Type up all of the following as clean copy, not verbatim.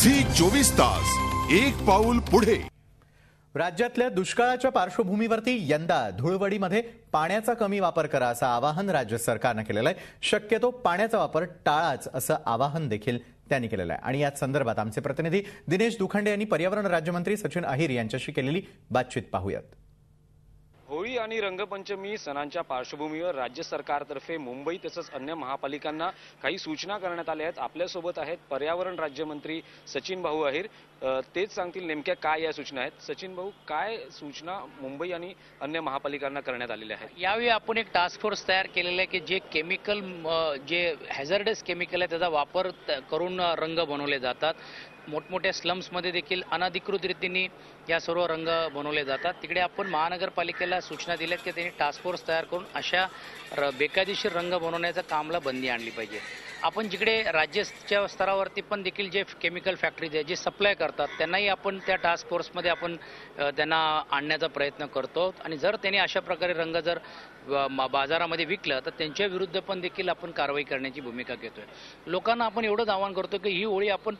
Zee 24 तास एक पाऊल पुढे। राज्यातल्या दुष्काळाच्या पार्श्वभूमीवरती यंदा धुळवडीमध्ये पाण्याचा कमी वापर करा असं आवाहन राज्य सरकारने केलेलं आहे। शक्यतो पाण्याचा वापर टाळाच असं आवाहन देखील त्यांनी केलेलं आहे। आणि याच संदर्भात आमचे प्रतिनिधी दिनेश दुखंडे यांनी पर्यावरण राज्यमंत्री सचिन अहिर यांच्याशी केलेली बातचीत पाहूयात। होळी आणि रंगपंचमी सणांच्या पार्श्वभूमीवर राज्य सरकारतर्फे मुंबई तसंच अन्य महापालिकांना काही सूचना करण्यात आल्या आहेत। आपल्यासोबत आहेत पर्यावरण राज्यमंत्री सचिन भाऊ अहिर, तेच सांगतील नेमक्या काय या सूचना आहेत। सचिन भाऊ, काय सूचना मुंबई आणि अन्य महापालिकांना करण्यात आलेल्या आहेत? यावेळी आपण एक टास्क फोर्स तयार केलेला आहे की जे केमिकल जे हॅझर्डस केमिकल आहे त्याचा वापर करून रंग बनवले जातात। मोठमोठ्या स्लम्समध्ये देखील अनधिकृत रीतीने या सर्व रंग बनवले जातात। तिकडे आपण महानगरपालिकेला सूचना दिल्यात की त्यांनी टास्क फोर्स तयार करून अशा बेकायदेशीर रंग बनवण्याच्या कामाला बंदी आणली पाहिजे। आपण जिकडे राज्याच्या स्तरावरती पण देखील जे केमिकल फॅक्टरीज आहे जे सप्लाय करतात त्यांनाही आपण त्या टास्क फोर्समध्ये आपण त्यांना आणण्याचा प्रयत्न करतो। आणि जर त्यांनी अशा प्रकारे रंग जर बाजारामध्ये विकलं तर त्यांच्या विरुद्ध पण देखील आपण कारवाई करण्याची भूमिका घेतोय। लोकांना आपण एवढंच आवाहन करतो की ही होळी आपण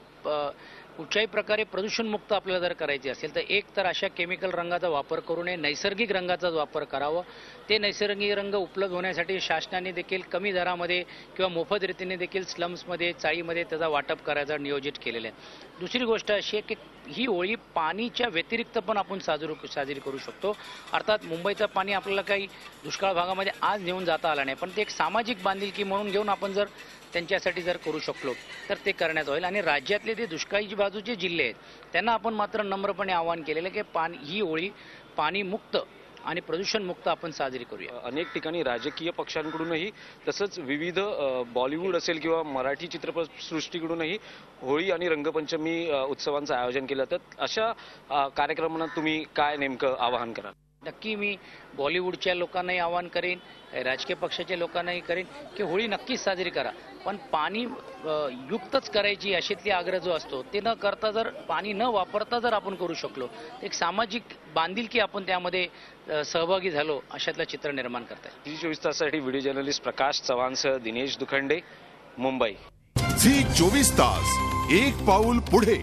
कुठल्याही प्रकारे प्रदूषणमुक्त आपल्याला जर करायची असेल तर एक तर अशा केमिकल रंगाचा वापर करू नये, नैसर्गिक रंगाचा वापर करावा। ते नैसर्गिक रंग उपलब्ध होण्यासाठी शासनाने देखील कमी दरामध्ये किंवा मोफत रीतीने देखील स्लम्समध्ये चाळीमध्ये त्याचा वाटप करायचा नियोजित केलेलं आहे। दुसरी गोष्ट अशी आहे की ही होळी पाणीच्या व्यतिरिक्त पण आपण साजरी करू शकतो। अर्थात मुंबईचं पाणी आपल्याला काही दुष्काळ भागामध्ये आज नेऊन जाता आलं नाही, पण ते एक सामाजिक बांधिलकी म्हणून घेऊन आपण जर त्यांच्यासाठी जर करू शकलो तर ते करण्यात होईल। आणि राज्यातले ते दुष्काळी बाजूचे जिल्हे आहेत त्यांना आपण मात्र नम्रपणे आवाहन केलेलं की ही होळी पाणीमुक्त आणि प्रदूषणमुक्त आपण साजरी करूया। अनेक ठिकाणी राजकीय पक्षांकडूनही तसंच विविध बॉलिवूड असेल किंवा मराठी चित्रपट सृष्टीकडूनही होळी आणि रंगपंचमी उत्सवांचं आयोजन केलं जातं। अशा कार्यक्रमांना तुम्ही काय नेमकं आवाहन कराल? नक्की मी बॉलिवूडच्या लोकांनाही आवाहन करेन, राजकीय पक्षाच्या लोकांनाही करेन की होळी नक्कीच साजरी करा, पण पाणी युक्तच करायची अशीतली आग्रह जो असतो ते न करता जर पाणी न वापरता जर आपण करू शकलो एक सामाजिक बांधिलकी आपण त्यामध्ये सहभागी झालो अशातलं चित्र निर्माण करता येईल। झी 24 ताससाठी व्हिडिओ जर्नलिस्ट प्रकाश चव्हाणसह दिनेश दुखंडे, मुंबई। झी 24 तास एक पाऊल पुढे।